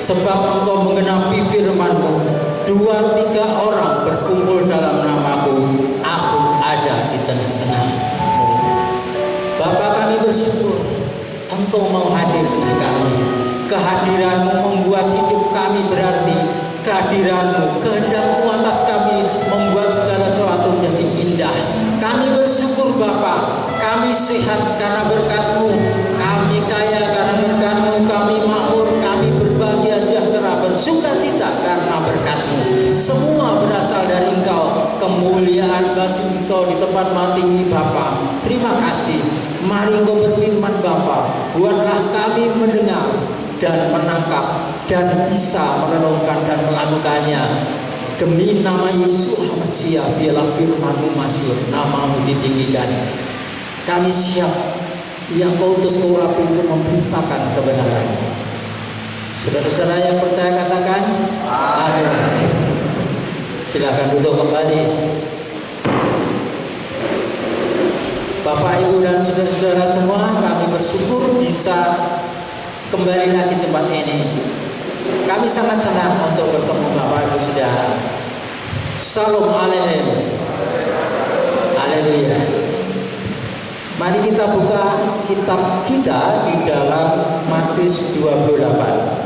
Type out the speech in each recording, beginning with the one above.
sebab Engkau menggenapi firman-Mu, 2-3 orang berkumpul dalam namaku, aku ada di tengah-tengah. Bapa, kami bersyukur Engkau mau hadir dengan kami. Kehadiran-Mu membuat hidup kami berarti. Kehadiran-Mu, kehendak-Mu atas kami membuat segala sesuatu menjadi indah. Kami bersyukur Bapa, kami sehat karena berkat-Mu, kami kaya karena berkat-Mu, kami makmur, kami berbahagia sejahtera, bersukacita karena berkat-Mu. Semua berasal dari Engkau. Kemuliaan bagi Engkau di tempat tinggi Bapa. Terima kasih. Mari Engkau berfirman Bapa, buatlah kami mendengar dan menangkap dan bisa merenungkan dan melakukannya. Demi nama Yesus Mesias, biarlah firman-Mu masyhur, nama-Mu ditinggikan. Kami siap yang Kau utus Kau rapi untuk memberitakan kebenaran. Saudara-saudara yang percaya katakan amin. Silakan duduk kembali. Bapak, Ibu, dan saudara-saudara semua, kami bersyukur bisa kembali lagi di tempat ini. Kami sangat senang untuk bertemu Bapak Ibu Saudara. Shalom Aleichem. Haleluya. Mari kita buka kitab kita di dalam Matius 28.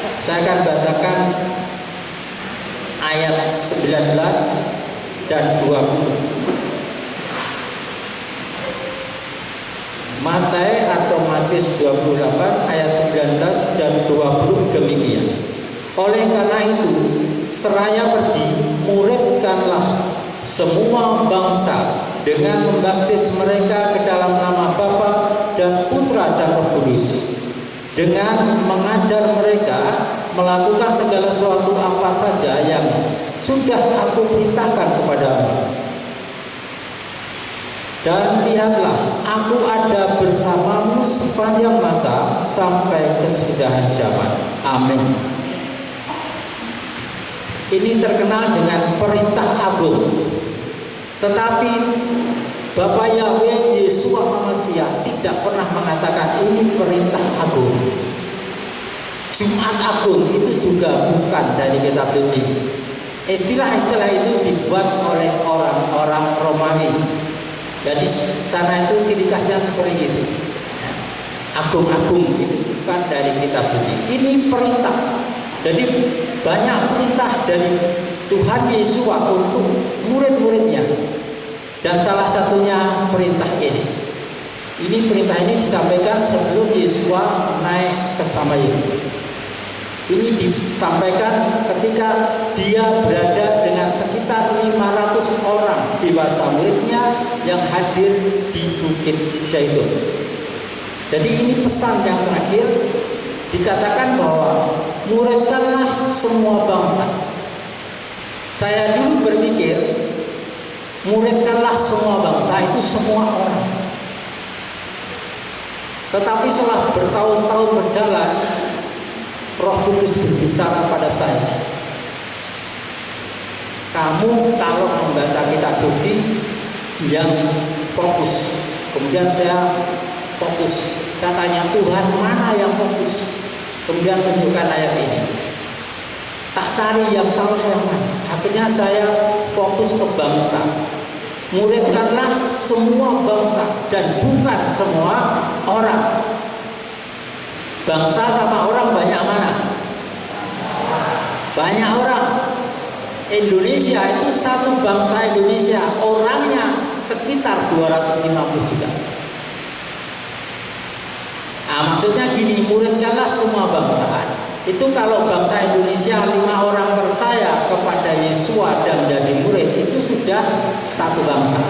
Saya akan bacakan ayat 19 dan 20. Matius atau Matius 28 ayat 19 dan 20 demikian. Oleh karena itu, seraya pergi, muridkanlah semua bangsa dengan membaptis mereka ke dalam nama Bapa dan Putra dan Roh Kudus, dengan mengajar mereka melakukan segala sesuatu apa saja yang sudah aku perintahkan kepadamu. Dan lihatlah, aku ada bersamamu sepanjang masa sampai kesudahan zaman. Amin. Ini terkenal dengan perintah agung. Tetapi Bapa Yahweh Yeshua Mesias tidak pernah mengatakan ini perintah agung. Jumat Agung itu juga bukan dari kitab suci. Istilah-istilah itu dibuat oleh orang-orang Romawi. Jadi sana itu ciri khasnya seperti itu. Agung-agung itu bukan dari kitab suci. Ini perintah. Jadi banyak perintah dari Tuhan Yesus untuk murid-muridnya. Dan salah satunya perintah ini. Ini perintah ini disampaikan sebelum Yesus naik ke Samayim. Ini disampaikan ketika dia berada dengan sekitar 500 orang dewasa muridnya yang hadir di Bukit Zaitun. Jadi ini pesan yang terakhir, dikatakan bahwa muridkanlah semua bangsa. Saya dulu berpikir muridkanlah semua bangsa itu semua orang. Tetapi setelah bertahun-tahun berjalan, Roh Kudus berbicara pada saya. Kamu kalau membaca kitab suci yang fokus. Kemudian saya fokus. Saya tanya Tuhan, mana yang fokus? Kemudian tunjukkan ayat ini. Tak cari yang salah yang mana. Akhirnya saya fokus ke bangsa. Muridkanlah semua bangsa dan bukan semua orang. Bangsa sama orang banyak mana? Banyak orang. Indonesia itu satu bangsa Indonesia, orangnya sekitar 250 juta. Nah, maksudnya gini, muridkanlah semua bangsa. Itu kalau bangsa Indonesia 5 orang percaya kepada Yesus dan menjadi murid, itu sudah satu bangsa.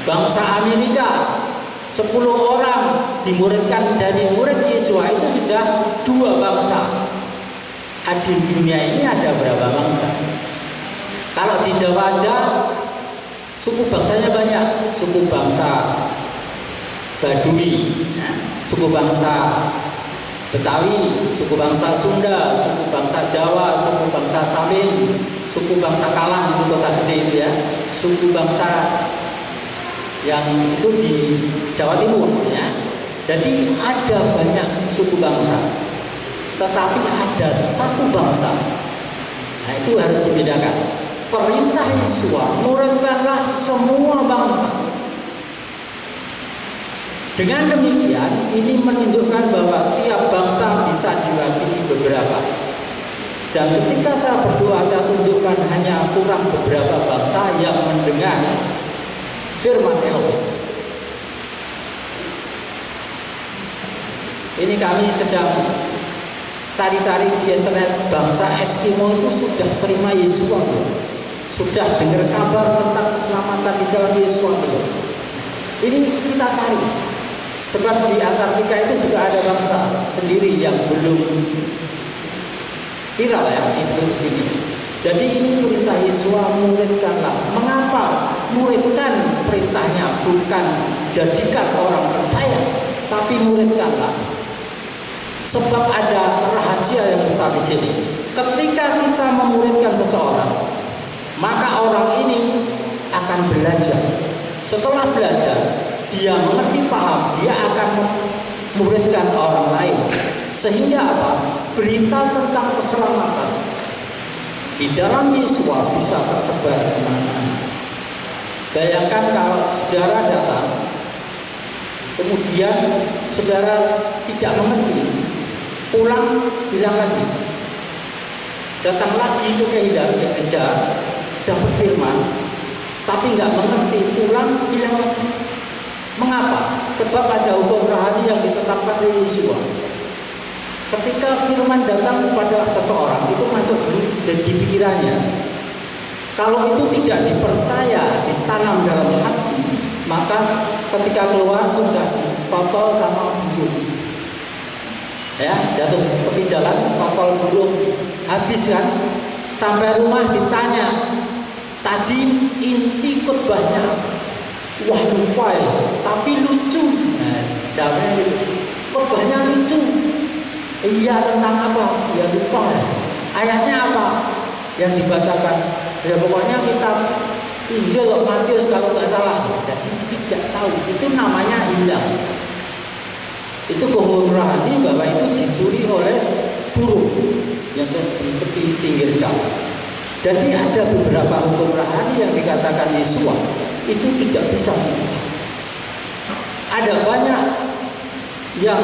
Bangsa Amerika 10 orang dimuridkan dari murid Yesus itu sudah 2 bangsa. Di dunia ini ada berapa bangsa? Kalau di Jawa aja suku bangsanya banyak. Suku bangsa Baduy, suku bangsa Betawi, suku bangsa Sunda, suku bangsa Jawa, suku bangsa Samin, suku bangsa Kalang, itu kota gede itu ya. Suku bangsa yang itu di Jawa Timur ya. Jadi ada banyak suku bangsa, tetapi ada satu bangsa. Nah, itu harus dibedakan. Perintah Yesus, muridkanlah semua bangsa. Dengan demikian, ini menunjukkan bahwa tiap bangsa bisa diwakili beberapa. Dan ketika saya berdoa, saya tunjukkan hanya kurang beberapa bangsa yang mendengar firman Elohim. Ini kami sedang cari-cari di internet, bangsa Eskimo itu sudah terima Yesus, sudah dengar kabar tentang keselamatan di dalam Yesus. Ini kita cari, sebab di Antartika itu juga ada bangsa sendiri yang belum viral ya di seluruh dunia. Jadi ini perintah Yesus, muridkanlah. Mengapa muridkan perintahnya? Bukan jadikan orang percaya, tapi muridkanlah. Sebab ada rahasia yang besar di sini. Ketika kita memuridkan seseorang, maka orang ini akan belajar. Setelah belajar, dia mengerti, paham, dia akan memuridkan orang lain. Sehingga apa? Berita tentang keselamatan di dalam Yesus bisa tersebar kemana-mana. Bayangkan kalau saudara datang, kemudian saudara tidak mengerti, pulang bilang lagi, datang lagi ke gereja, dapat firman, tapi nggak mengerti, pulang bilang lagi. Mengapa? Sebab ada hukum rohani yang ditetapkan oleh Yesus. Ketika firman datang kepada seseorang, itu masuk dulu di pikirannya. Kalau itu tidak dipercaya, ditanam dalam hati, maka ketika keluar sudah ditotol sama burung. Ya, jatuh tepi jalan, totol burung, habis kan? Sampai rumah ditanya, tadi inti khotbahnya, wah lupa ya, tapi lucu. Nah, jawabnya itu, khotbahnya lucu. Iya, tentang apa? Ya lupa ya. Ayatnya apa yang dibacakan? Ya pokoknya kitab Injil Matius kalau nggak salah. Jadi tidak tahu, itu namanya hilang. Itu hukum rohani bahwa itu dicuri oleh burung yang di tepi pinggir jalan. Jadi ada beberapa hukum rohani yang dikatakan Yesus itu tidak bisa mengubah. Ada banyak yang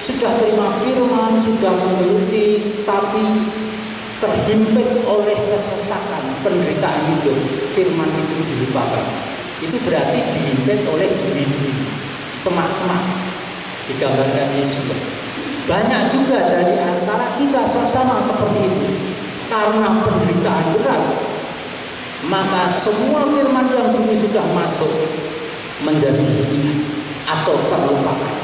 sudah terima firman, sudah menggeluti, tapi terhimpit oleh kesesakan, penderitaan hidup. Firman itu dilupakan. Itu berarti dihimpit oleh duri-duri, semak-semak. Digambarkan Yesus. Banyak juga dari antara kita sama seperti itu. Karena penderitaan berat, maka semua firman yang dulu sudah masuk menjadi hilang atau terlupakan.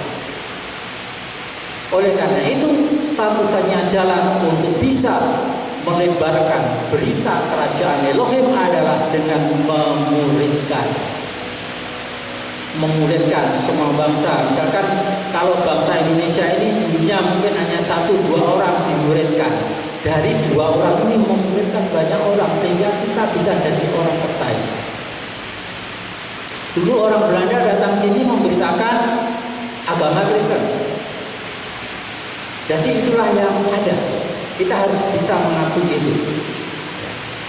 Oleh karena itu, satu-satunya jalan untuk bisa melebarkan berita kerajaan Elohim adalah dengan memuridkan semua bangsa. Misalkan kalau bangsa Indonesia ini dulunya mungkin hanya 1-2 orang dimuridkan, dari 2 orang ini memuridkan banyak orang sehingga kita bisa jadi orang percaya. Dulu orang Belanda datang sini memberitakan agama Kristen. Jadi itulah yang ada. Kita harus bisa mengakui itu.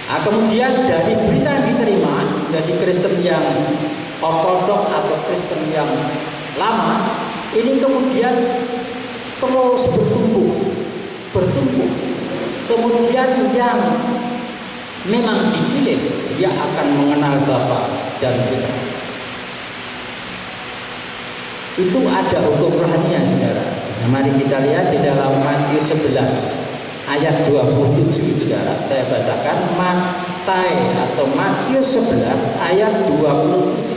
Nah, kemudian dari berita yang diterima dari Kristen yang ortodok atau Kristen yang lama, ini kemudian terus bertumbuh. Kemudian yang memang dipilih, dia akan mengenal Bapa dan Putra. Itu ada hukum rohaninya, saudara. Nah, mari kita lihat di dalam Matius 11 ayat 27, saudara. Saya bacakan Matius 11 ayat 27.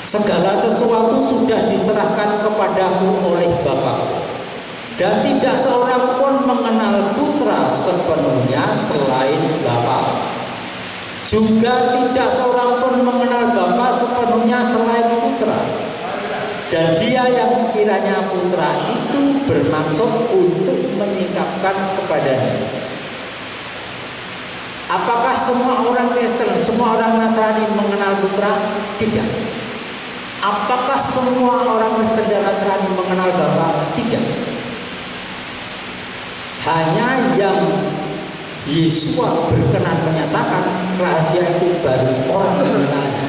Segala sesuatu sudah diserahkan kepadamu oleh Bapa, dan tidak seorang pun mengenal Putra sepenuhnya selain Bapa. Juga tidak seorang pun mengenal Bapa sepenuhnya selain Putra. Dan dia yang sekiranya Putra itu bermaksud untuk menyingkapkan kepadanya. Apakah semua orang Kristen, semua orang Nasrani mengenal Putra? Tidak. Apakah semua orang Kristen dan Nasrani mengenal Bapa? Tidak. Hanya yang Yesua berkenan menyatakan rahasia itu baru orang mengenalnya.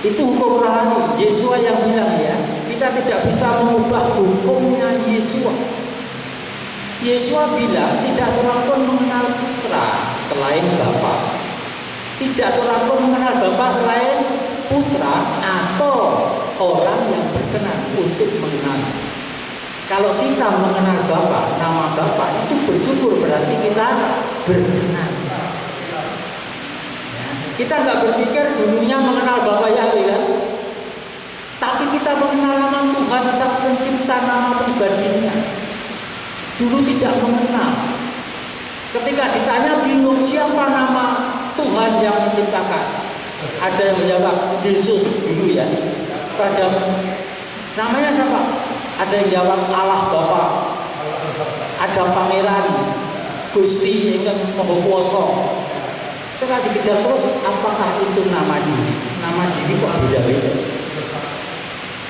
Itu hukum rohani. Yesua yang bilang ya, kita tidak bisa mengubah hukumnya Yesua. Yesua bilang tidak seorang pun mengenal Putra selain Bapa. Tidak seorang pun mengenal Bapa selain Putra atau orang yang berkenan untuk mengenal. Kalau kita mengenal Bapa, nama Bapa itu bersyukur, berarti kita berkenan. Ya, kita nggak berpikir dunia mengenal Bapa Yahweh kan? Tapi kita mengenal nama Tuhan Sang Pencipta, nama pribadinya. Dulu tidak mengenal. Ketika ditanya bingung siapa nama Tuhan yang menciptakan, ada yang menjawab Yesus dulu ya. Pada namanya siapa? Ada yang jawab Allah Bapa. Ada Pangeran Gusti yang Maha Kuwasa. Setelah dikejar terus, apakah itu nama diri? Nama diri kok beda-beda.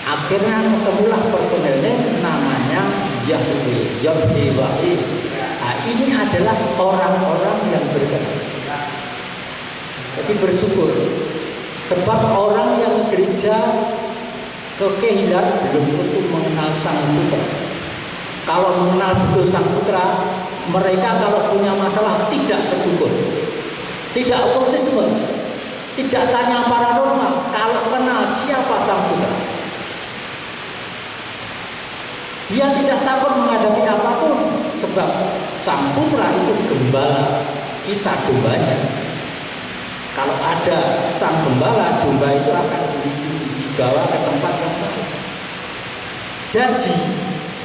Akhirnya ketemulah personelnya namanya Yahweh, Yahweh. Nah, ini adalah orang-orang yang berkenan. Jadi bersyukur. Sebab orang yang ke gereja ke kehilat belum tentu mengenal Sang Putra. Kalau mengenal betul Sang Putra, mereka kalau punya masalah tidak ke dukun, tidak okultisme, tidak tanya paranormal. Kalau kenal siapa Sang Putra, dia tidak takut menghadapi apapun. Sebab Sang Putra itu gembala, kita dombanya. Kalau ada Sang Gembala, domba itu akan dibawa ke tempat yang baik. Jadi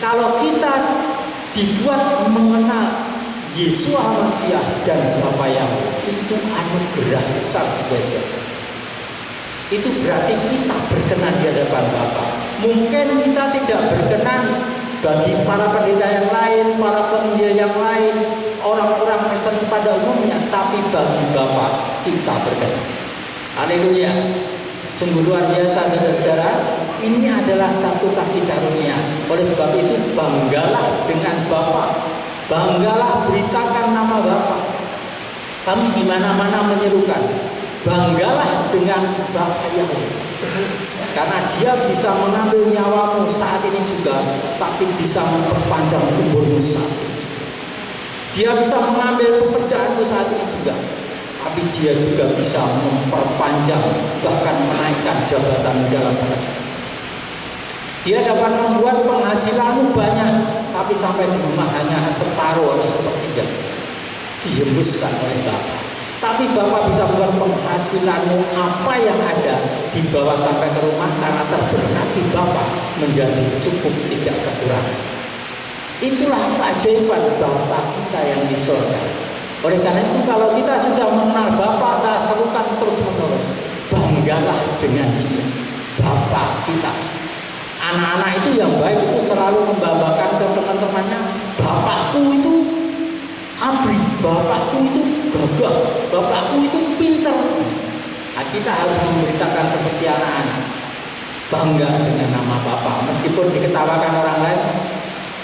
kalau kita dibuat mengenal Yesua Mesias dan Bapa Yahweh, itu anugerah besar saudara. Itu berarti kita berkenan di hadapan Bapa. Mungkin kita tidak berkenan bagi para pendeta yang lain, para penginjil yang lain, orang-orang Kristen pada umumnya, tapi bagi Bapa kita berkenan. Haleluya. Sungguh luar biasa saudara-saudara. Ini adalah satu kasih karunia. Oleh sebab itu banggalah dengan Bapa. Banggalah beritakan nama Bapa. Kami di mana-mana menyerukan, banggalah dengan Bapa Yahweh. Karena dia bisa mengambil nyawamu saat ini juga, tapi bisa memperpanjang umurmu saat ini. Dia bisa mengambil pekerjaanmu saat ini juga, tapi dia juga bisa memperpanjang, bahkan menaikkan jabatan dalam pekerjaan. Dia dapat membuat penghasilanmu banyak, tapi sampai di rumah hanya separuh atau sepertiga dihembuskan oleh Bapa. Tapi Bapak bisa buat penghasilanmu apa yang ada dibawa sampai ke rumah, karena terberkati Bapak menjadi cukup, tidak kekurangan. Itulah keajaiban Bapa kita yang di surga. Oleh karena itu kalau kita sudah mengenal Bapa, saya serukan terus menerus, banggalah dengan Dia, Bapa kita. Anak-anak itu yang baik itu selalu membanggakan ke teman-temannya, Bapakku itu abri, Bapakku itu gagah, Bapakku itu pintar. Nah, kita harus memberitakan seperti anak-anak, bangga dengan nama Bapa, meskipun diketawakan orang lain.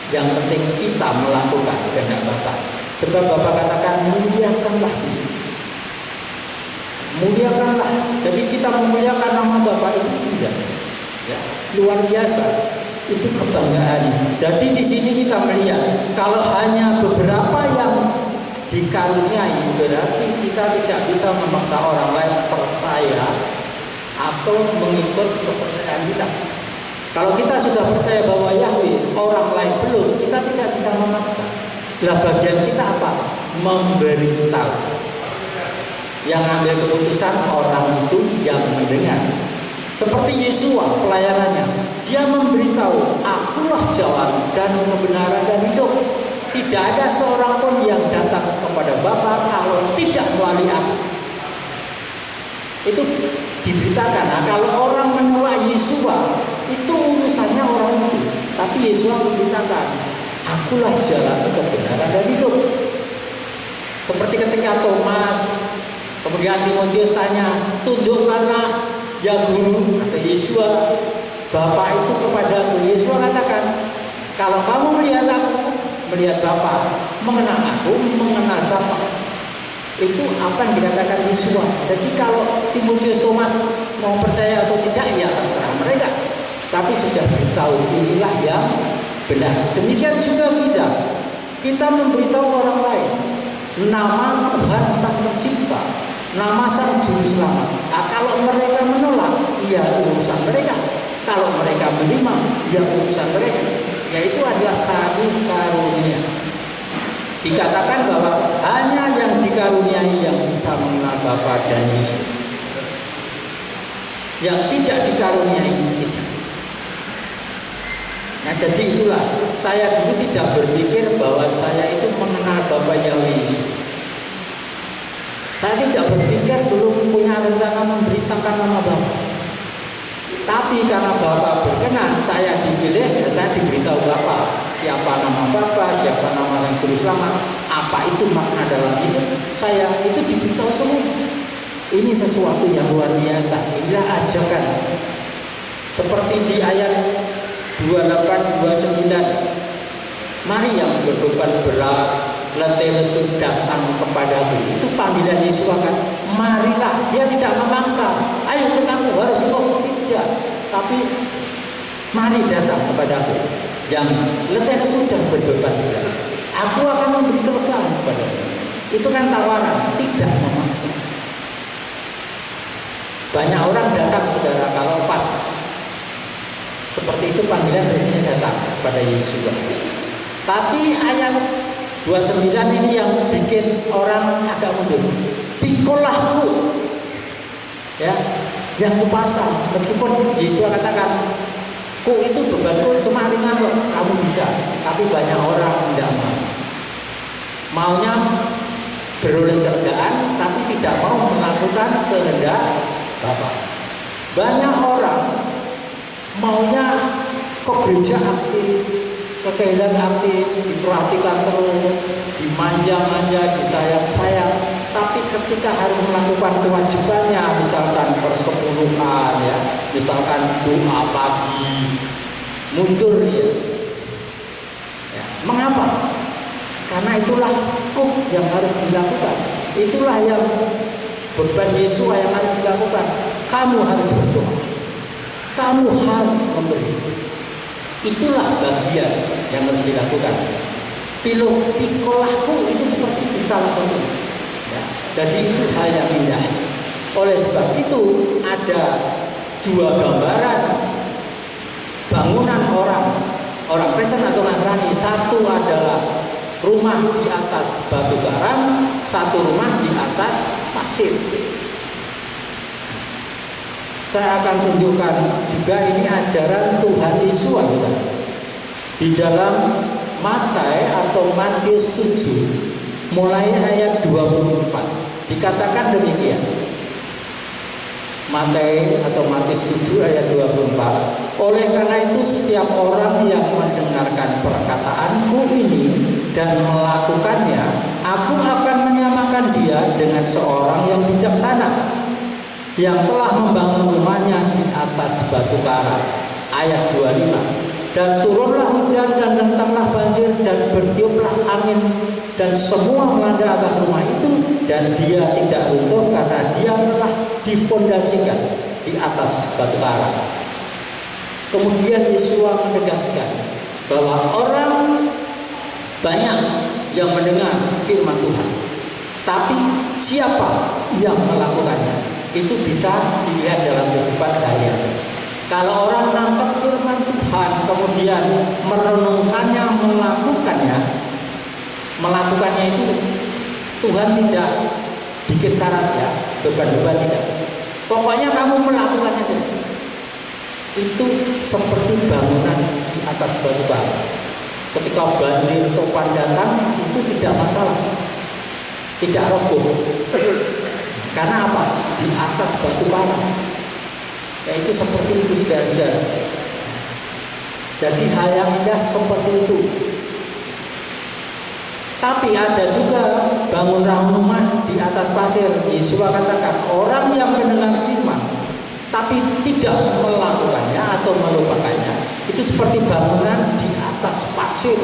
Yang penting kita melakukan kehendak Bapa. Sebab Bapa katakan muliakanlah Dia, muliakanlah. Jadi kita memuliakan nama Bapa itu indah, ya, luar biasa. Itu kebanggaan. Jadi di sini kita melihat kalau hanya beberapa yang dikaruniai, berarti kita tidak bisa memaksa orang lain percaya atau mengikut kepercayaan kita. Kalau kita sudah percaya bahwa Yahweh, orang lain belum, kita tidak bisa memaksa. Lah bagian kita apa? Memberitahu. Yang ambil keputusan orang itu yang mendengar. Seperti Yesua pelayanannya, dia memberitahu, akulah jalan dan kebenaran dan hidup. Tidak ada seorang pun yang datang kepada Bapa kalau tidak melalui aku. Itu diberitakan. Nah, kalau orang menolak Yesua, itu urusannya orang itu. Tapi Yesua memberitakan, akulah jalan kebenaran dan hidup. Seperti ketika Thomas Kemudian Timotius tanya, tunjukkanlah ya guru, kata Yesus, Bapa itu kepadaku. Yesus katakan, kalau kamu melihat aku, melihat Bapa, mengenal aku, mengenal Bapa. Itu apa yang dikatakan Yesus. Jadi kalau Timotius Thomas mau percaya atau tidak, ya terserah mereka. Tapi sudah beritahu inilah yang benar. Demikian juga kita memberitahu orang lain nama Tuhan Sang Pencipta, nama Sang Juru Selamat. Nah, kalau mereka menolak, ya urusan mereka. Kalau mereka menerima, ya urusan mereka. Yaitu adalah kasih karunia. Dikatakan bahwa hanya yang dikaruniai yang bisa mengenal Bapa dan Yesus. Yang tidak dikaruniai tidak. Nah, jadi itulah saya dulu tidak berpikir bahwa saya itu mengenal Bapa Yahweh Yesus. Saya tidak berpikir dulu punya rencana memberitakan nama Bapa. Tapi karena Bapa berkenan, saya dipilih, ya saya diberitahu Bapa. Siapa nama Bapa, siapa nama Sang Juru Selamat, apa itu makna dalam hidup saya, itu diberitahu semua. Ini sesuatu yang luar biasa. Inilah ajakan. Seperti di ayat 28-29, mari yang berbeban berat, letih lesu datang kepadaku. Itu panggilan Yesus kan. Marilah, dia tidak memaksa. Ayo ikut aku, harus ikut, tidak. Tapi mari datang kepadaku yang letih lesu dan berbeban berat. Aku akan memberi kelegaan kepadamu. Itu kan tawaran, tidak memaksa. Banyak orang datang saudara kalau pas seperti itu panggilan biasanya datang kepada Yesus. Tapi ayat 29 ini yang bikin orang agak mundur. Pikolahku, ya, yang kupasang. Meskipun Yesus katakan, ku itu bebanku cuma ringan kok, kamu bisa. Tapi banyak orang tidak mau. Maunya beroleh kelegaan, tapi tidak mau melakukan kehendak Bapa. Banyak orang maunya ke gereja aktif, ke kehidupan aktif, diperhatikan terus, dimanja-manja, disayang-sayang. Tapi ketika harus melakukan kewajibannya, misalkan persepuluhan, ya, misalkan doa pagi, mundur dia. Ya, mengapa? Karena itulah kuk yang harus dilakukan. Itulah yang beban Yesus yang harus dilakukan. Kamu harus berdoa. Kamu harus memberi. Itulah bagian yang harus dilakukan. Pikolahku itu seperti itu salah satu. Ya, jadi itu hal yang indah. Oleh sebab itu ada dua gambaran bangunan orang Kristen atau Nasrani. Satu adalah rumah di atas batu karang, satu rumah di atas pasir. Saya akan tunjukkan juga ini ajaran Tuhan Yesus di dalam Matius 7 mulai ayat 24 dikatakan demikian. Matius 7 ayat 24. Oleh karena itu setiap orang yang mendengarkan perkataanku ini dan melakukannya, aku akan menyamakan dia dengan seorang yang bijaksana yang telah membangun rumahnya di atas batu karang. Ayat 25. Dan turunlah hujan dan datanglah banjir dan bertiuplah angin dan semua melanda atas rumah itu, dan dia tidak runtuh karena dia telah difondasikan di atas batu karang. Kemudian Yesus menegaskan bahwa orang banyak yang mendengar firman Tuhan, tapi siapa yang melakukannya? Itu bisa dilihat dalam kehidupan sehari-hari. Kalau orang nangkep firman Tuhan, kemudian merenungkannya, melakukannya itu Tuhan tidak bikin syarat, ya, beban-beban tidak. Pokoknya kamu melakukannya saja. Itu seperti bangunan di atas batu karang. Ketika banjir topan datang, itu tidak masalah, tidak roboh. Karena apa? Di atas batu karang. Ya, itu seperti itu, saudara-saudara. Jadi hal yang indah seperti itu. Tapi ada juga bangun rumah di atas pasir. pasir, Yesus katakan orang yang mendengar firman tapi tidak melakukannya atau melupakannya itu seperti bangunan di atas pasir,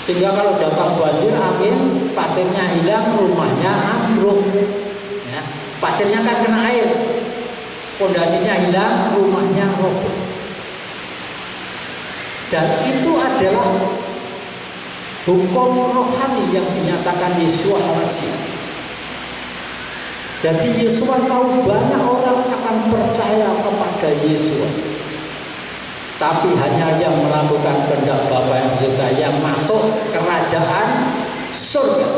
sehingga kalau datang banjir angin pasirnya hilang, rumahnya ambruk ya. Pasirnya kan kena air, pondasinya hilang, rumahnya roboh. Dan itu adalah hukum rohani yang dinyatakan Yesus Al-Masih. Jadi Yesus tahu banyak orang akan percaya kepada Yesus, tapi hanya yang melakukan kehendak Bapa yang di surga yang masuk kerajaan surga.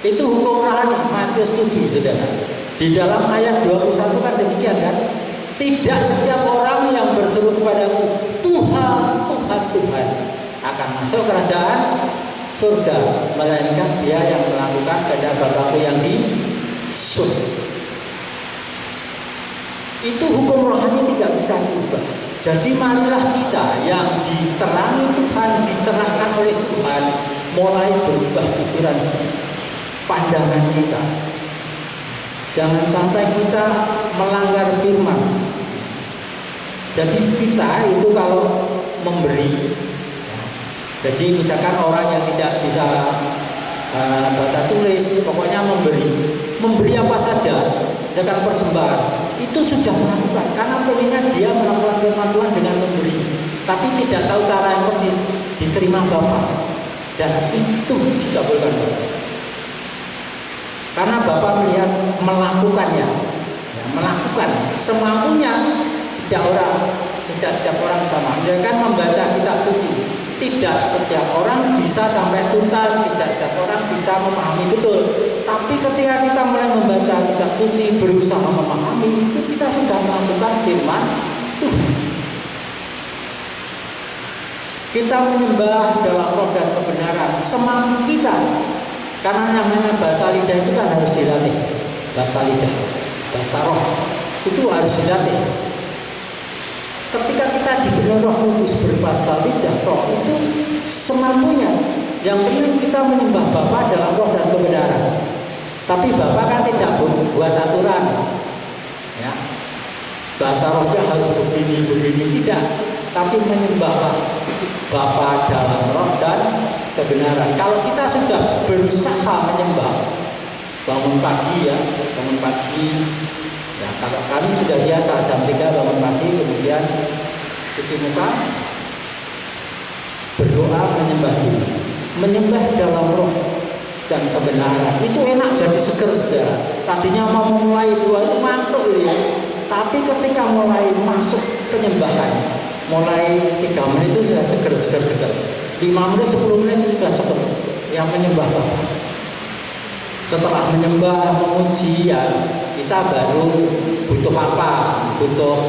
Itu hukum rohani. Matius 7, saudara. Di dalam ayat 21 kan demikian kan? Tidak setiap orang yang berseru kepadaku Tuhan, Tuhan, Tuhan akan masuk kerajaan surga, melainkan dia yang melakukan kehendak Bapakku yang di surga. Itu hukum rohani tidak bisa diubah. Jadi marilah kita yang diterangi Tuhan, dicerahkan oleh Tuhan, mulai berubah pikiran kita, pandangan kita. Jangan sampai kita melanggar firman. Jadi kita itu kalau memberi, jadi misalkan orang yang tidak bisa baca tulis, pokoknya memberi apa saja, misalkan persembahan, itu sudah melakukan karena pengennya dia melakukan firman Tuhan dengan memberi, tapi tidak tahu cara yang persis, diterima Bapa, dan itu dikabulkan Bapa. Karena Bapa melihat melakukannya, ya, melakukan semampunya. Tidak setiap orang sama. Misalkan membaca kitab suci, tidak setiap orang bisa sampai tuntas, tidak setiap orang bisa memahami betul. Tapi ketika kita mulai membaca kitab suci, berusaha memahami, itu kita sudah melakukan firman Tuhan. Kita menyembah dalam roh dan kebenaran semampu kita. Karena namanya bahasa lidah itu kan harus dilatih. Bahasa lidah, bahasa roh itu harus dilatih. Ketika kita diberi Roh Kudus berbahasa lidah, roh itu semampunya. Yang penting kita menyembah Bapa dalam roh dan kebenaran. Tapi Bapa kan tidak buat aturan, ya. Bahasa rohnya harus begini tidak. Tapi menyembah Bapa dalam roh dan kebenaran. Kalau kita sudah berusaha menyembah, bangun pagi ya, bangun pagi. Ya, kalau kami sudah biasa jam 3 bangun pagi, kemudian cuci muka, berdoa, menyembah dulu. Menyembah dalam roh dan kebenaran. Itu enak, jadi seger, saudara. Tadinya mau mulai jual itu mantuk gitu ya. Tapi ketika mulai masuk penyembahan, mulai 3 menit itu sudah seger. 5 menit, 10 menit itu sudah seger. Yang menyembah Bapa. Setelah menyembah, memuji, ya kita baru butuh apa? Butuh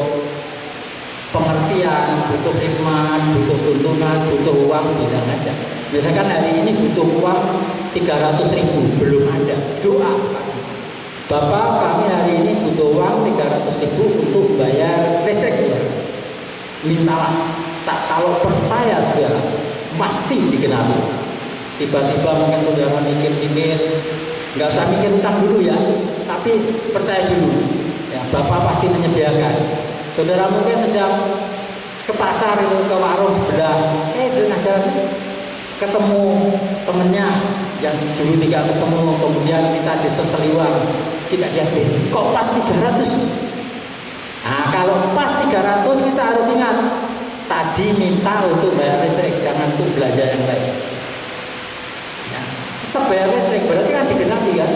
pengertian, butuh hikmat, butuh tuntunan, butuh uang, bilang aja. Misalkan hari ini butuh uang 300.000, belum ada, doa. Bapak, kami hari ini butuh uang 300.000 untuk bayar listriknya. Mintalah. Tak, kalau percaya saudara, pasti digenapi. Tiba-tiba mungkin saudara mikir-mikir, nggak usah mikir utang dulu ya, tapi percaya dulu ya, Bapak pasti menyediakan. Saudara mungkin sedang ke pasar itu, ke warung sebelah, di tengah jalan ketemu temennya yang dulu tidak ketemu, kemudian kita diseseliwang, tidak diambil, kok pas 300. Nah kalau pas 300 kita harus ingat, tadi minta untuk bayar listrik, jangan untuk belanja yang lain. Tetap bayar listrik, berarti kan digenapi kan?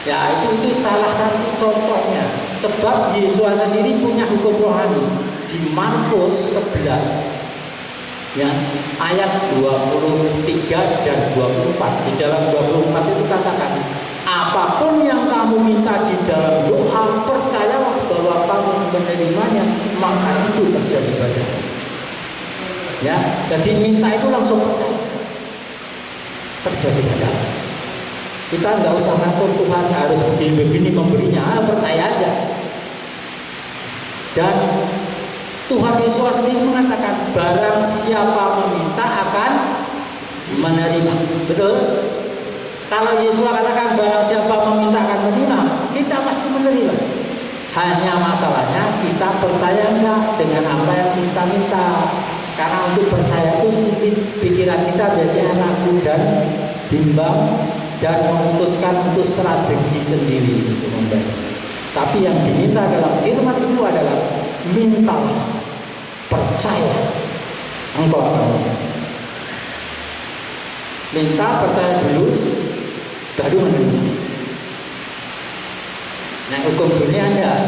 Ya itu salah satu contohnya. Sebab Yesus sendiri punya hukum rohani. Di Markus 11 ya, ayat 23 dan 24. Di dalam 24 itu katakan, apapun yang kamu minta di dalam doa, percayalah bahwa kamu menerimanya, maka itu terjadi padamu. Ya, jadi minta itu langsung percaya, terjadi padamu. Kita nggak usah ngatur Tuhan harus begini memberinya, percaya aja. Dan Tuhan Yesus sendiri mengatakan, barang siapa meminta akan menerima. Betul? Kalau Yesus katakan barang siapa meminta Hanya masalahnya kita percaya enggak dengan apa yang kita minta. Karena untuk percaya itu sulit, pikiran kita biasanya ragu dan bimbang dan memutuskan untuk strategi sendiri untuk membayar. Tapi yang diminta dalam firman itu adalah mintalah, percaya, engkau akan minta, percaya dulu, baru menerima. Nah, hukum dunia enggak,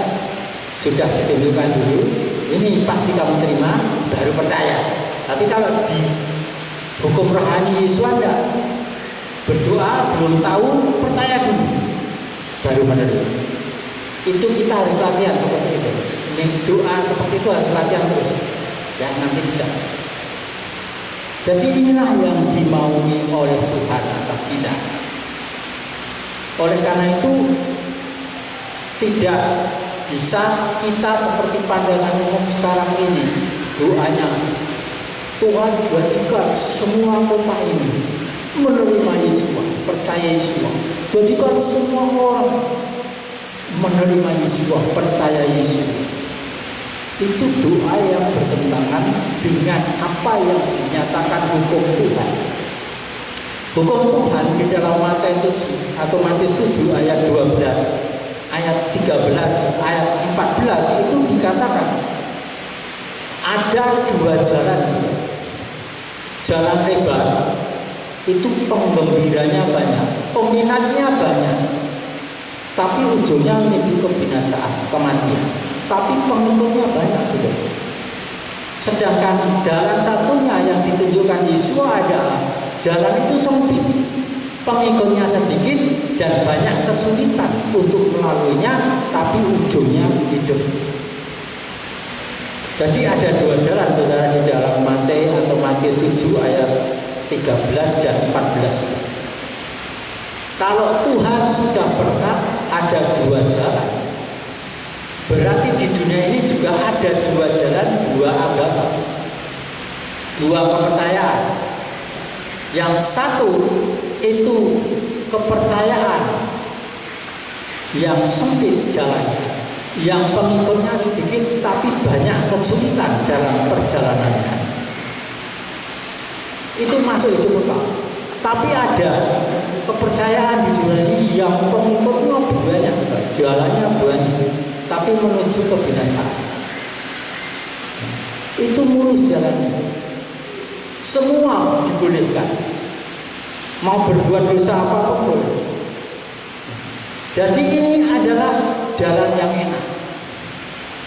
sudah ditentukan dulu, ini pasti kamu terima, baru percaya. Tapi kalau di hukum rohani Yesus enggak, berdoa belum tahu, percaya dulu, baru menerima. Itu kita harus latihan seperti itu. Doa seperti itu harus latihan terus, ya nanti bisa. Jadi inilah yang dimaui oleh Tuhan atas kita. Oleh karena itu tidak bisa kita seperti pandangan umum sekarang ini, doanya Tuhan jadikan semua kota ini menerima Yesus, percaya Yesus. Jadikan semua orang menerima Yesus, percaya Yesus. Itu doa yang bertentangan dengan apa yang dinyatakan hukum Tuhan. Hukum Tuhan di dalam Matius 7 atau Matius 7 ayat 12, ayat 13, ayat 14 itu dikatakan ada dua jalan. Jalan lebar itu penggembiranya banyak, peminatnya banyak, tapi ujungnya menuju kebinasaan, kematian. Tapi pengikutnya banyak sudah. Sedangkan jalan satunya yang ditunjukkan Yesus adalah jalan itu sempit, pengikutnya sedikit dan banyak kesulitan untuk melaluinya, tapi ujungnya hidup. Jadi ada dua jalan, saudara, di dalam Matius 7 ayat 13 dan 14. Kalau Tuhan sudah berkata ada dua jalan, berarti di dunia ini juga ada dua jalan, dua agama, dua kepercayaan. Yang satu itu kepercayaan yang sempit jalannya, yang pengikutnya sedikit tapi banyak kesulitan dalam perjalanannya. Itu masuk hidup kekal. Tapi ada kepercayaan di dunia ini yang pengikutnya banyak, jalannya banyak, tapi menuju kebinasaan. Itu mulus jalannya. Semua dibolehkan. Mau berbuat dosa apapun boleh. Jadi ini adalah jalan yang enak.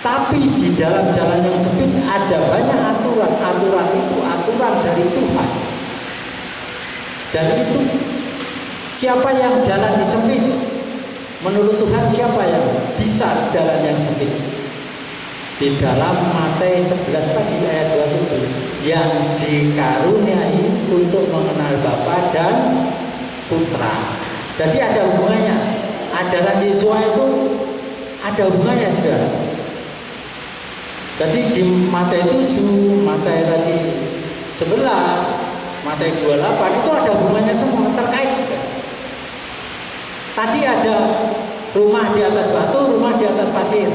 Tapi di dalam jalan yang sempit ada banyak aturan. Aturan itu aturan dari Tuhan. Dan itu siapa yang jalan di sempit? Menurut Tuhan siapa yang bisa jalan yang sempit? Di dalam Matius 11 tadi ayat 27, yang dikaruniai untuk mengenal Bapa dan Putra. Jadi ada hubungannya. Ajaran Yesus itu ada hubungannya, saudara. Jadi di Matius 7, Matius tadi 11, Matius 28 itu ada hubungannya semua, terkait juga. Tadi ada rumah di atas batu, rumah di atas pasir.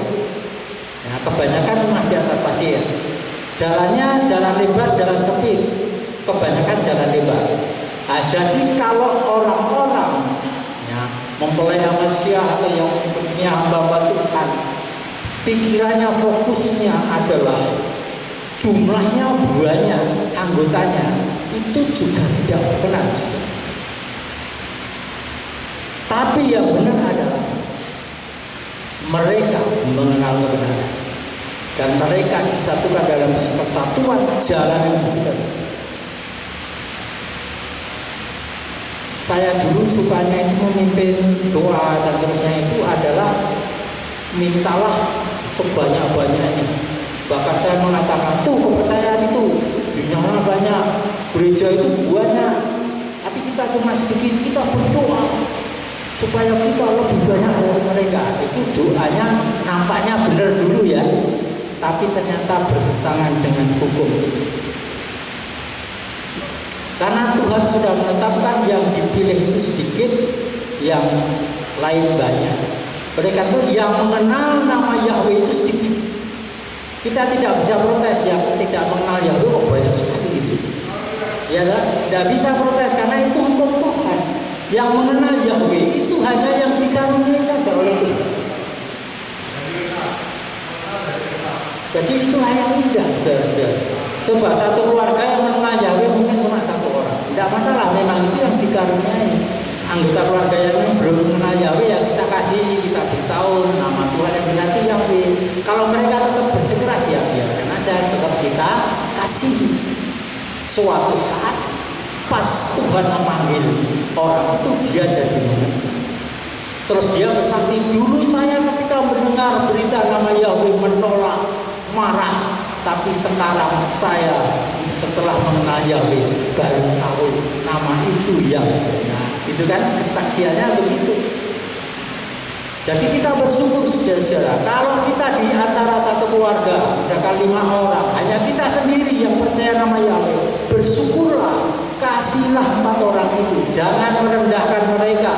Nah, kebanyakan rumah di atas pasir. Jalannya jalan lebar, jalan sempit. Kebanyakan jalan lebar. Nah, jadi kalau orang-orang ya, mempelai Mesias atau yang punya hamba Tuhan, pikirannya fokusnya adalah jumlahnya banyak, anggotanya, itu juga tidak berkenan. Tapi yang benar adalah mereka mengenal kebenaran dan mereka disatukan dalam kesatuan jalan yang sebenarnya. Saya dulu sukanya itu memimpin doa dan terusnya itu adalah mintalah sebanyak-banyaknya. Bahkan saya mengatakan tuh kepercayaan itu jumlahnya banyak, gereja itu banyak, tapi kita cuma sedikit. Kita berdoa supaya kita lebih banyak dari mereka. Itu doanya nampaknya benar dulu ya, tapi ternyata bertentangan dengan hukum. Karena Tuhan sudah menetapkan yang dipilih itu sedikit, yang lain banyak. Oleh karena itu yang mengenal nama Yahweh itu sedikit. Kita tidak bisa protes yang tidak mengenal Yahweh kok banyak sekali itu. Ya, tidak bisa protes karena itu hukum Tuhan. Yang mengenal Yahweh itu hanya yang dikaruniai saja oleh Tuhan. Jadi itulah yang indah, saudara-saudara. Coba satu keluarga yang mengenal Yahweh mungkin cuma satu orang, tidak masalah, memang itu yang dikaruniai. Anggota keluarga yang belum mengenal Yahweh ya kita kasih, kita beritahu nama Tuhan yang benar itu Yahweh. Kalau mereka tetap bersikeras ya biarkan aja, tetap kita kasih. Suatu saat pas Tuhan memanggil orang itu dia jadi mengerti. Terus dia bersaksi, dulu saya ketika mendengar berita nama Yahweh menolak, marah, tapi sekarang saya setelah mengenal Yahweh baru tahu nama itu yang benar. Itu kan kesaksiannya begitu. Jadi kita bersyukur saudara-saudara, kalau kita di antara satu keluarga, misalkan 5 orang, hanya kita sendiri yang percaya nama Yahweh, bersyukurlah, kasihlah 4 orang itu, jangan merendahkan mereka.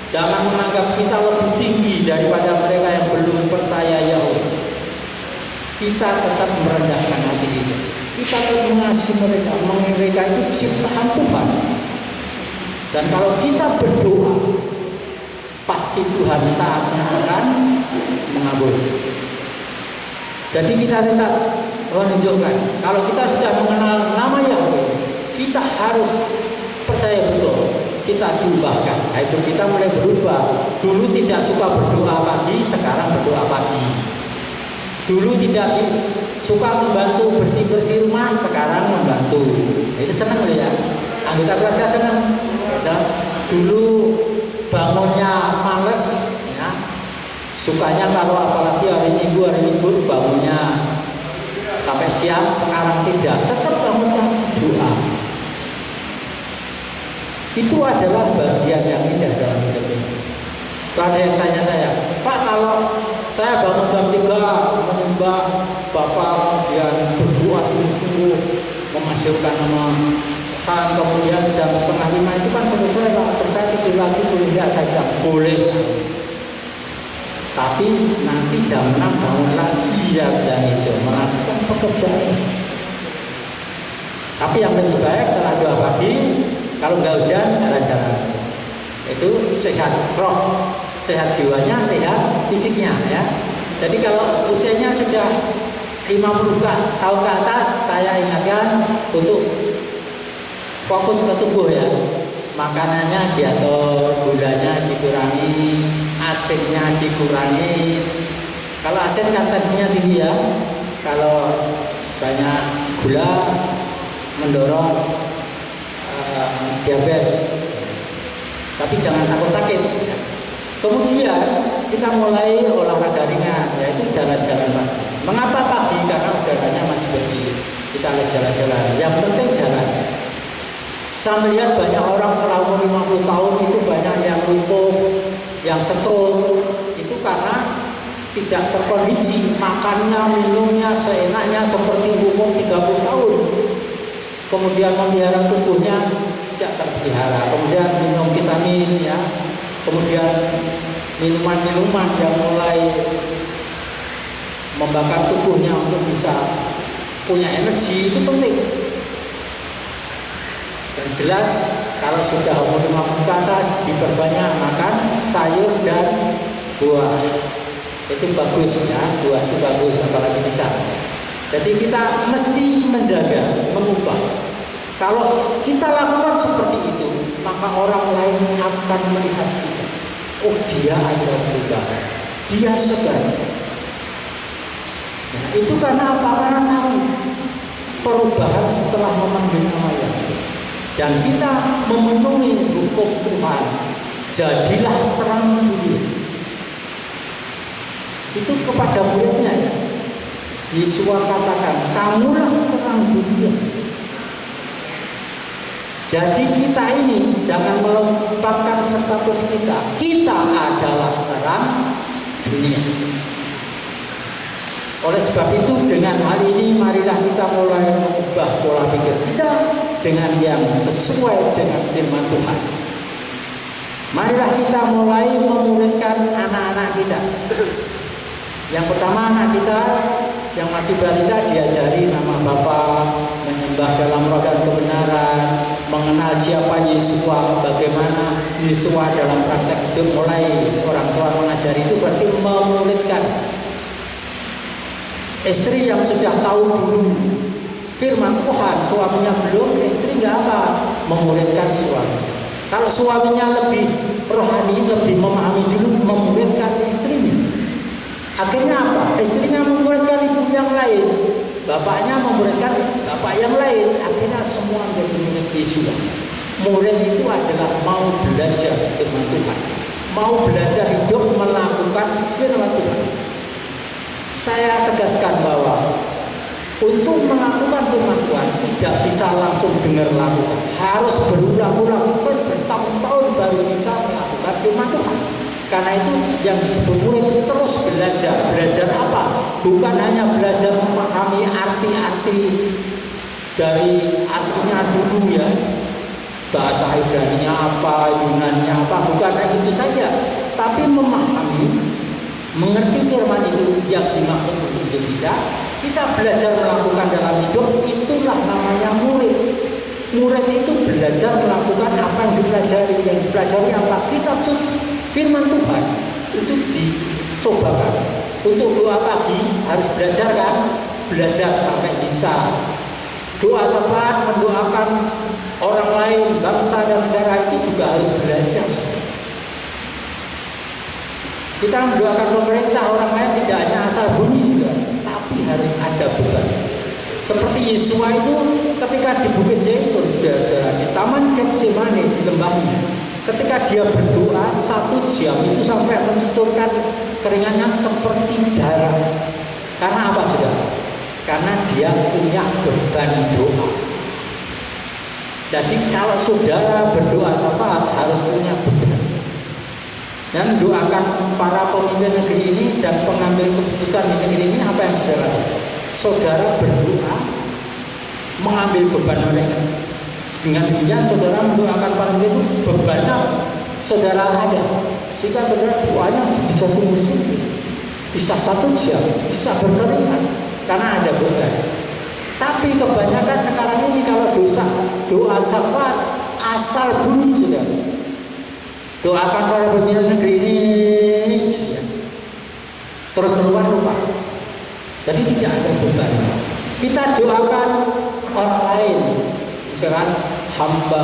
Jangan menganggap kita lebih tinggi daripada mereka yang belum percaya Yahweh. Kita tetap merendahkan hati kita. Kita tetap mengasihi mereka. Mereka itu ciptaan Tuhan. Dan kalau kita berdoa, pasti Tuhan saatnya akan mengabulkan. Jadi kita tetap menunjukkan, kalau kita sudah mengenal nama Yahweh, kita harus percaya betul. Kita diubahkan, hidup kita mulai berubah. Dulu tidak suka berdoa pagi, sekarang berdoa pagi. Dulu tidak suka membantu bersih-bersih rumah, sekarang membantu. Itu senang loh ya. Anggota keluarga senang. Dulu bangunnya males, ya. Sukanya kalau apalagi hari Minggu bangunnya sampai siang, sekarang tidak. Tetap bangun pagi doa. Itu adalah bagian yang indah dalam hidup ini. Kalau ada yang tanya saya, Pak, kalau saya bangun jam 3 menyembah Bapak, kemudian berdoa sungguh-sungguh memasyurkan nama Tuhan, kemudian jam 4:30 itu kan selesai Pak, terus saya tidur lagi boleh enggak? Saya bilang boleh. Tapi nanti jam 6 bangun lagi ya, dan itu melakukan pekerjaan. Tapi yang lebih baik setelah doa pagi, kalau nggak hujan, jalan-jalan. Itu sehat roh, sehat jiwanya, sehat fisiknya ya. Jadi kalau usianya sudah 50 tahun ke atas, saya ingatkan untuk fokus ke tubuh ya. Makanannya diatur, gulanya dikurangi, asinnya dikurangi. Kalau asin kan tensinya tinggi ya. Kalau banyak gula mendorong diabetes, tapi jangan takut sakit. Kemudian kita mulai olahraga ringan, yaitu jalan-jalan pagi. Mengapa pagi? Karena udaranya masih bersih. Kita lihat jalan-jalan. Yang penting jalan. Saya melihat banyak orang setelah umur 50 tahun itu banyak yang lumpuh, yang stroke. Itu karena tidak terkondisi, makannya, minumnya seenaknya seperti umur 30 tahun. Kemudian memelihara tubuhnya tidak terpelihara, kemudian minum vitamin ya, kemudian minuman-minuman yang mulai membakar tubuhnya untuk bisa punya energi, itu penting. Dan jelas kalau sudah umur 50 ke atas diperbanyak makan sayur dan buah, itu bagus ya, buah itu bagus apalagi pisang. Jadi kita mesti menjaga, mengubah. Kalau kita lakukan seperti itu, maka orang lain akan melihat kita. Oh, dia ada perubahan, dia segar. Nah, itu karena apa? Karena tahu perubahan setelah memanggil nama Yahweh. Dan kita memenuhi hukum Tuhan. Jadilah terang dunia. Itu kepada muridnya ya. Yesus katakan, kamulah terang dunia. Jadi kita ini jangan melupakan status kita. Kita adalah terang dunia. Oleh sebab itu dengan hal ini marilah kita mulai mengubah pola pikir kita dengan yang sesuai dengan firman Tuhan. Marilah kita mulai memuridkan anak-anak kita. Yang pertama, anak kita yang masih balita diajari nama Bapa, menyembah dalam roh dan kebenaran, mengenal siapa Yesua, bagaimana Yesua dalam praktek hidup. Mulai orang tua mengajari itu berarti memuridkan. Istri yang sudah tahu dulu firman Tuhan, suaminya belum, istri nggak apa, memuridkan suami. Kalau suaminya lebih rohani, lebih memahami dulu, memuridkan istrinya. Akhirnya apa? Istrinya memuridkan ibu yang lain, bapaknya memuridkan bapak yang lain. Akhirnya semua menjadi murid Yesus. Murid itu adalah mau belajar firman Tuhan, mau belajar hidup melakukan firman Tuhan. Saya tegaskan bahwa untuk melakukan firman Tuhan tidak bisa langsung dengar lakukan, harus berulang-ulang bertahun-tahun baru bisa melakukan firman Tuhan. Karena itu yang disebut murid itu terus belajar. Belajar apa? Bukan hanya belajar memahami arti-arti dari aslinya dulu ya, bahasa Ibrani-nya apa, Yunani-nya apa, bukan itu saja, tapi memahami, mengerti firman itu yang dimaksud untuk hidup kita. Kita belajar melakukan dalam hidup, itulah namanya murid. Murid itu belajar melakukan apa yang dipelajari. Yang dipelajari apa? Kitab suci, firman Tuhan. Itu dicobakan. Untuk doa pagi harus belajar kan? Belajar sampai bisa. Doa syafaat, mendoakan orang lain, bangsa dan negara itu juga harus belajar. Kita mendoakan pemerintah orang lain tidak hanya asal bunyi juga, tapi harus ada beban. Seperti Yesua itu ketika di Bukit Zaitun, saudara-saudara, di Taman Getsemani, di lembahnya, ketika dia berdoa 1 jam itu sampai menceturkan keringatnya seperti darah. Karena apa, saudara? Karena dia punya beban doa. Jadi kalau saudara berdoa syafaat harus punya beban. Dan doakan para pemimpin negeri ini dan pengambil keputusan di negeri ini. Apa yang saudara lakukan? Saudara berdoa mengambil beban mereka. Dengan demikian saudara mendoakan para pemimpin itu bebannya saudara ada, sehingga saudara doanya bisa sungguh-sungguh, bisa 1 jam, bisa berkeringat karena ada beban. Tapi kebanyakan sekarang ini kalau doa syafaat asal bunyi, saudara. Doakan para pemimpin negeri ini, ya. Terus keluar lupa. Jadi tidak ada beban. Kita doakan orang lain, misalkan hamba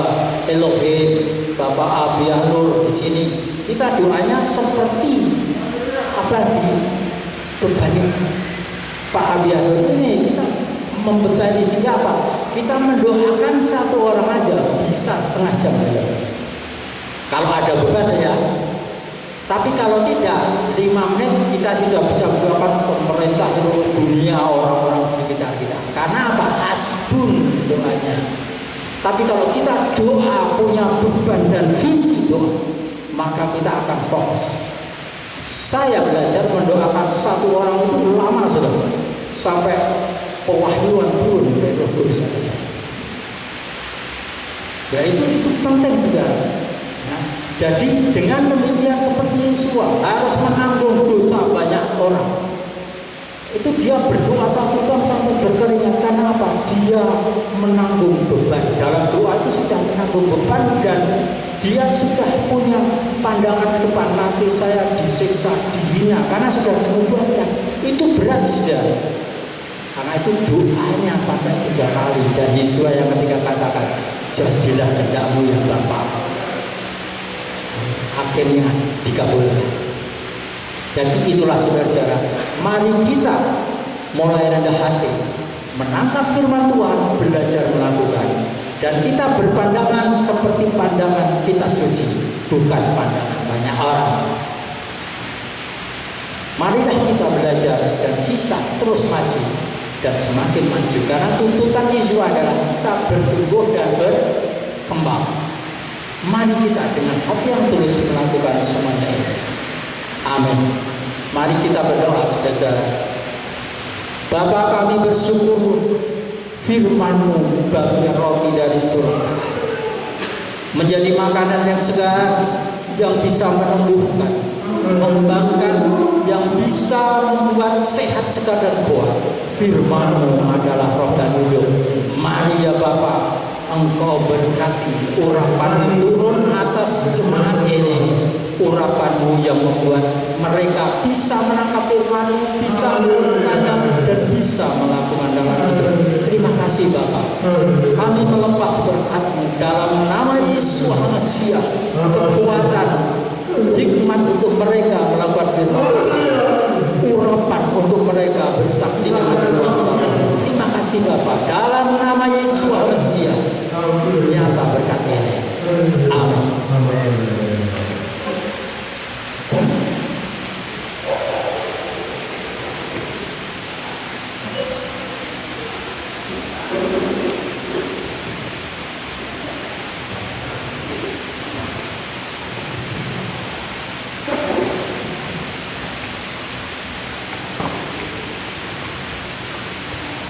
Elohim, Bapak Abiyanur di sini. Kita doanya seperti apa di bebani Pak Abiyanur ini. Kita membebani sehingga apa? Kita mendoakan 1 orang aja bisa 1/2 jam aja. Kalau ada beban ya, tapi kalau tidak 5 menit kita sudah bisa mendoakan pemerintah seluruh dunia, orang-orang di sekitar kita. Karena apa? Asbun doanya. Tapi kalau kita doa punya beban dan visi doa, maka kita akan fokus. Saya belajar mendoakan 1 orang itu lama sudah, sampai pewahyuan turun dari Roh Kudus ke saya. Ya itu penting juga. Jadi dengan demikian seperti Yesua harus menanggung dosa banyak orang. Itu dia berdoa 1 jam sampai berkeringat. Karena apa? Dia menanggung beban. Dalam doa itu sudah menanggung beban dan dia sudah punya pandangan ke depan. Nanti saya disiksa, dihina karena sudah dinubuatkan. Itu berat sudah. Karena itu doanya sampai 3 kali. Dan Yesua yang ketiga katakan, jadilah kehendakmu ya Bapa. Akhirnya dikabulkan. Jadi itulah saudara-saudara, mari kita mulai rendah hati, menangkap firman Tuhan, belajar melakukan, dan kita berpandangan seperti pandangan kitab suci, bukan pandangan banyak orang. Marilah kita belajar dan kita terus maju dan semakin maju, karena tuntutan Yesus adalah kita bertumbuh dan berkembang. Mari kita dengan hati yang tulus melakukan semuanya ini. Amin. Mari kita berdoa, saudara. Bapa, kami bersyukur firman-Mu bagian roti dari surga menjadi makanan yang segar, yang bisa menembuhkan, mengembangkan, yang bisa membuat sehat segar dan kuat. Firman-Mu adalah roh dan hidup. Mari ya Bapa, Engkau berkati urapan-Mu turun atas jemaat ini. Urapan-Mu yang membuat mereka bisa menangkap firman-Mu, bisa merenungkannya, dan bisa melakukan dalam hidup. Terima kasih Bapak. Kami melepas berkat-Mu dalam nama Yesus Masia, kekuatan, hikmat untuk mereka melakukan firman